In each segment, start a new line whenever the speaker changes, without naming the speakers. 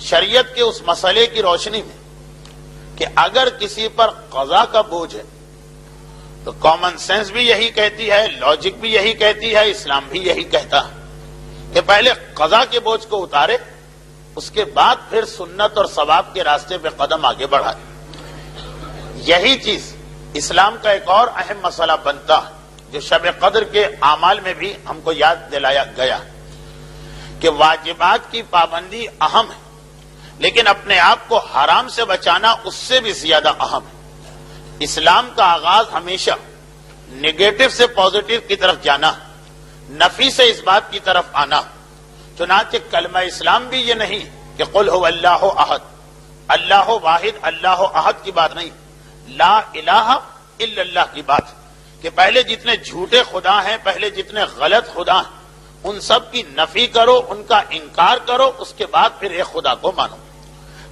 شریعت کے اس مسئلے کی روشنی میں کہ اگر کسی پر قضا کا بوجھ ہے تو کامن سینس بھی یہی کہتی ہے، لاجک بھی یہی کہتی ہے، اسلام بھی یہی کہتا ہے کہ پہلے قضا کے بوجھ کو اتارے، اس کے بعد پھر سنت اور ثواب کے راستے پہ قدم آگے بڑھائے۔ یہی چیز اسلام کا ایک اور اہم مسئلہ بنتا ہے جو شب قدر کے اعمال میں بھی ہم کو یاد دلایا گیا کہ واجبات کی پابندی اہم ہے، لیکن اپنے آپ کو حرام سے بچانا اس سے بھی زیادہ اہم ہے۔ اسلام کا آغاز ہمیشہ نگیٹو سے پازیٹو کی طرف جانا، نفی سے اس بات کی طرف آنا۔ چنانچہ کلمہ اسلام بھی یہ نہیں کہ قل هو اللہ احد، اللہ واحد، اللہ احد کی بات نہیں، لا الہ الا اللہ کی بات کہ پہلے جتنے جھوٹے خدا ہیں، پہلے جتنے غلط خدا ہیں، ان سب کی نفی کرو، ان کا انکار کرو، اس کے بعد پھر ایک خدا کو مانو۔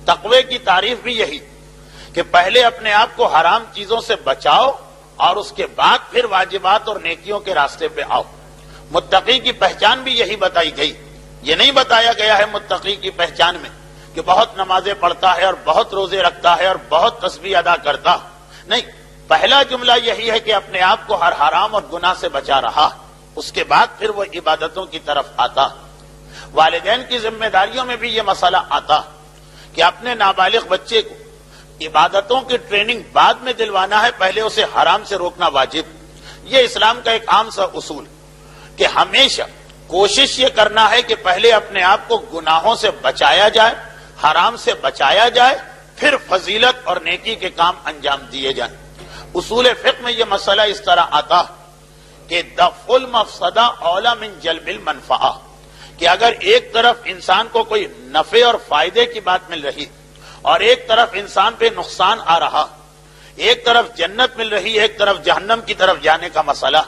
تقوی کی تعریف بھی یہی کہ پہلے اپنے آپ کو حرام چیزوں سے بچاؤ اور اس کے بعد پھر واجبات اور نیکیوں کے راستے پہ آؤ۔ متقی کی پہچان بھی یہی بتائی گئی، یہ نہیں بتایا گیا ہے متقی کی پہچان میں کہ بہت نمازیں پڑھتا ہے اور بہت روزے رکھتا ہے اور بہت تسبیح ادا کرتا، نہیں، پہلا جملہ یہی ہے کہ اپنے آپ کو ہر حرام اور گناہ سے بچا رہا، اس کے بعد پھر وہ عبادتوں کی طرف آتا۔ والدین کی ذمہ داریوں میں بھی یہ مسئلہ آتا کہ اپنے نابالغ بچے کو عبادتوں کی ٹریننگ بعد میں دلوانا ہے، پہلے اسے حرام سے روکنا واجب۔ یہ اسلام کا ایک عام سا اصول کہ ہمیشہ کوشش یہ کرنا ہے کہ پہلے اپنے آپ کو گناہوں سے بچایا جائے، حرام سے بچایا جائے، پھر فضیلت اور نیکی کے کام انجام دیے جائیں۔ اصول فقہ میں یہ مسئلہ اس طرح آتا کہ دفع المفسدہ اولی من جلب المنفعہ، کہ اگر ایک طرف انسان کو کوئی نفع اور فائدے کی بات مل رہی اور ایک طرف انسان پہ نقصان آ رہا، ایک طرف جنت مل رہی، ایک طرف جہنم کی طرف جانے کا مسئلہ،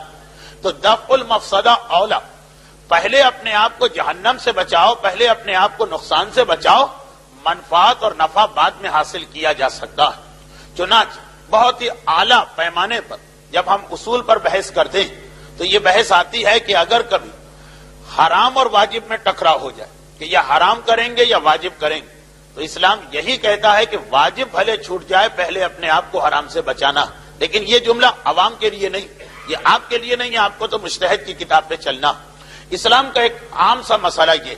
تو دفع المفسدہ اولا، پہلے اپنے آپ کو جہنم سے بچاؤ، پہلے اپنے آپ کو نقصان سے بچاؤ، منفعت اور نفع بعد میں حاصل کیا جا سکتا ہے۔ چنانچہ بہت ہی اعلیٰ پیمانے پر جب ہم اصول پر بحث کرتے ہیں تو یہ بحث آتی ہے کہ اگر کبھی حرام اور واجب میں ٹکراؤ ہو جائے کہ یا حرام کریں گے یا واجب کریں گے، تو اسلام یہی کہتا ہے کہ واجب بھلے چھوٹ جائے، پہلے اپنے آپ کو حرام سے بچانا۔ لیکن یہ جملہ عوام کے لیے نہیں، یہ آپ کے لیے نہیں، آپ کو تو مجتہد کی کتاب پہ چلنا۔ اسلام کا ایک عام سا مسئلہ یہ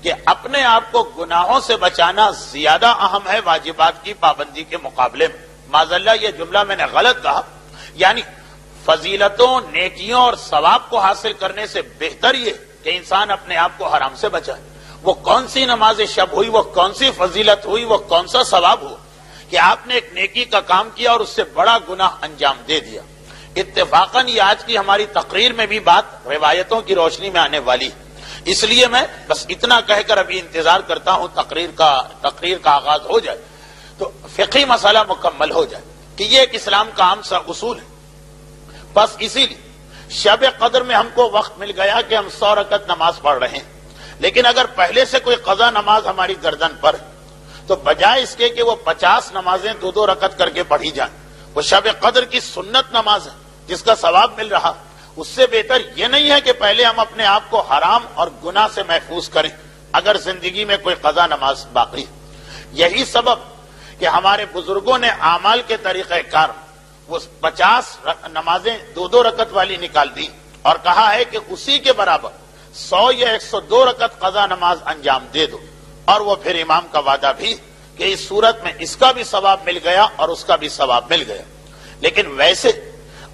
کہ اپنے آپ کو گناہوں سے بچانا زیادہ اہم ہے واجبات کی پابندی کے مقابلے میں۔ معذاللہ یہ جملہ میں نے غلط کہا، یعنی فضیلتوں، نیکیوں اور ثواب کو حاصل کرنے سے بہتر یہ کہ انسان اپنے آپ کو حرام سے بچائے۔ وہ کون سی نماز شب ہوئی، وہ کون سی فضیلت ہوئی، وہ کون سا ثواب ہوا کہ آپ نے ایک نیکی کا کام کیا اور اس سے بڑا گناہ انجام دے دیا۔ اتفاقاً یہ آج کی ہماری تقریر میں بھی بات روایتوں کی روشنی میں آنے والی، اس لیے میں بس اتنا کہہ کر ابھی انتظار کرتا ہوں تقریر کا آغاز ہو جائے تو فقہی مسئلہ مکمل ہو جائے کہ یہ ایک اسلام کا عام سا اصول ہے۔ بس اسی لیے شب قدر میں ہم کو وقت مل گیا کہ ہم 100 رکعت نماز پڑھ رہے ہیں، لیکن اگر پہلے سے کوئی قضا نماز ہماری گردن پر تو بجائے اس کے کہ وہ 50 نمازیں 2 رکعت کر کے پڑھی جائیں، وہ شب قدر کی سنت نماز ہے جس کا ثواب مل رہا، اس سے بہتر یہ نہیں ہے کہ پہلے ہم اپنے آپ کو حرام اور گناہ سے محفوظ کریں اگر زندگی میں کوئی قضا نماز باقی۔ یہی سبب کہ ہمارے بزرگوں نے اعمال کے طریقہ کار وہ 50 نمازیں 2 رکعت والی نکال دی اور کہا ہے کہ اسی کے برابر 100 یا 102 رکعت قضا نماز انجام دے دو، اور وہ پھر امام کا وعدہ بھی کہ اس صورت میں اس کا بھی ثواب مل گیا اور اس کا بھی ثواب مل گیا۔ لیکن ویسے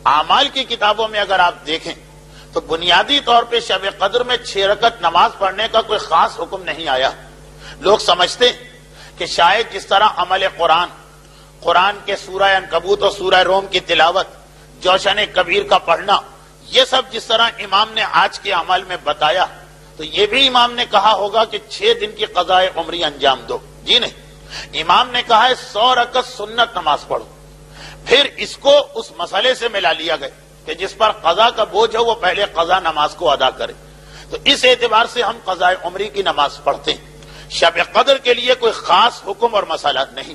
اعمال کی کتابوں میں اگر آپ دیکھیں تو بنیادی طور پہ شب قدر میں 6 رکعت نماز پڑھنے کا کوئی خاص حکم نہیں آیا۔ لوگ سمجھتے ہیں کہ شاید جس طرح عمل قرآن کے سورہ عنکبوت اور سورہ روم کی تلاوت، جوشن کبیر کا پڑھنا، یہ سب جس طرح امام نے آج کے عمل میں بتایا تو یہ بھی امام نے کہا ہوگا کہ 6 دن کی قضاء عمری انجام دو۔ جی نہیں، امام نے کہا ہے 100 رکعت سنت نماز پڑھو۔ پھر اس کو اس مسئلے سے ملا لیا گیا کہ جس پر قضا کا بوجھ ہو وہ پہلے قضا نماز کو ادا کرے، تو اس اعتبار سے ہم قضاء عمری کی نماز پڑھتے ہیں۔ شب قدر کے لیے کوئی خاص حکم اور مسئلہ نہیں،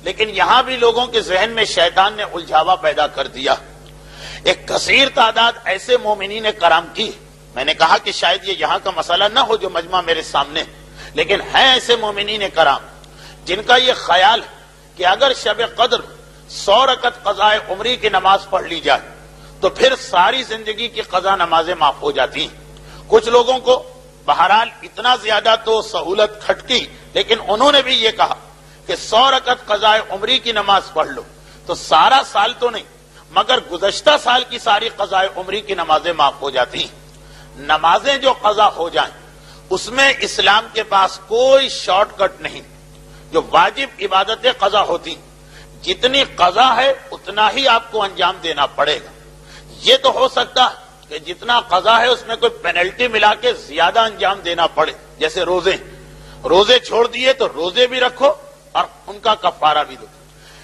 لیکن یہاں بھی لوگوں کے ذہن میں شیطان نے الجھاوا پیدا کر دیا۔ ایک کثیر تعداد ایسے مومنین کرام کی، میں نے کہا کہ شاید یہ یہاں کا مسئلہ نہ ہو جو مجمع میرے سامنے، لیکن ہیں ایسے مومنین کرام جن کا یہ خیال ہے کہ اگر شب قدر 100 رکعت قضاء عمری کی نماز پڑھ لی جائے تو پھر ساری زندگی کی قضا نمازیں معاف ہو جاتی ہیں۔ کچھ لوگوں کو بہرحال اتنا زیادہ تو سہولت کھٹکی، لیکن انہوں نے بھی یہ کہا کہ 100 رکعت قضاء عمری کی نماز پڑھ لو تو سارا سال تو نہیں مگر گزشتہ سال کی ساری قضاء عمری کی نمازیں معاف ہو جاتی ہیں۔ نمازیں جو قضا ہو جائیں اس میں اسلام کے پاس کوئی شارٹ کٹ نہیں۔ جو واجب عبادتیں قضا ہوتی جتنی قضا ہے اتنا ہی آپ کو انجام دینا پڑے گا۔ یہ تو ہو سکتا ہے کہ جتنا قضا ہے اس میں کوئی پینلٹی ملا کے زیادہ انجام دینا پڑے، جیسے روزے چھوڑ دیے تو روزے بھی رکھو اور ان کا کفارہ بھی دو،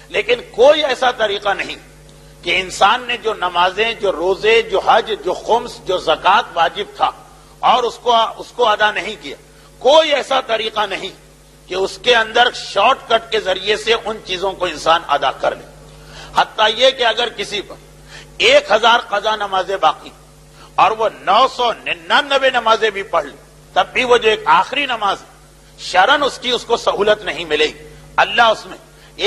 لیکن کوئی ایسا طریقہ نہیں کہ انسان نے جو نمازیں، جو روزے، جو حج، جو خمس، جو زکوٰۃ واجب تھا اور اس کو ادا نہیں کیا۔ کوئی ایسا طریقہ نہیں کہ اس کے اندر شارٹ کٹ کے ذریعے سے ان چیزوں کو انسان ادا کر لے۔ حتیٰ یہ کہ اگر کسی پر 1000 قضا نمازیں باقی اور وہ 999 نمازیں بھی پڑھ لے تب بھی وہ جو ایک آخری نماز ہے شرعاً اس کو سہولت نہیں ملے گی۔ اللہ اس میں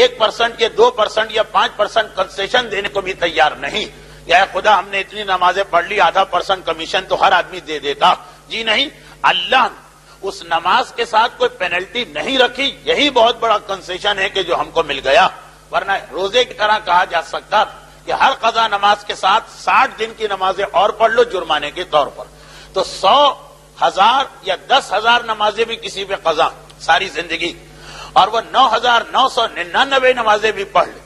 1% یا 2% یا 5% کنسیشن دینے کو بھی تیار نہیں۔ یا خدا ہم نے اتنی نمازیں پڑھ لی، ½ کمیشن تو ہر آدمی دے دیتا، جی نہیں، اللہ نے اس نماز کے ساتھ کوئی پینلٹی نہیں رکھی، یہی بہت بڑا کنسیشن ہے کہ جو ہم کو مل گیا۔ ورنہ روزے کی طرح کہا جا سکتا کہ ہر قضا نماز کے ساتھ 60 دن کی نمازیں اور پڑھ لو جرمانے کے طور پر، تو 100، 1000 یا 10,000 نمازیں بھی کسی پہ قضا ساری زندگی، اور وہ 9,999 نمازیں بھی پڑھ لے،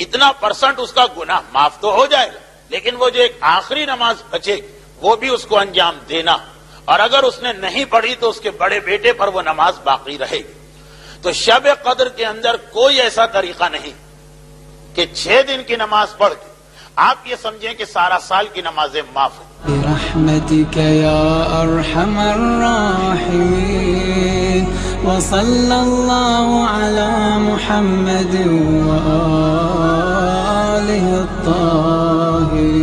اتنا % اس کا گناہ معاف تو ہو جائے گا، لیکن وہ جو ایک آخری نماز بچے وہ بھی اس کو انجام دینا، اور اگر اس نے نہیں پڑھی تو اس کے بڑے بیٹے پر وہ نماز باقی رہے گی۔ تو شب قدر کے اندر کوئی ایسا طریقہ نہیں کہ 6 دن کی نماز پڑھ کے آپ یہ سمجھیں کہ سارا سال کی نمازیں معاف ہیں۔
برحمتك يا أرحم الراحمين وصلى الله على محمد وآله الطاهرين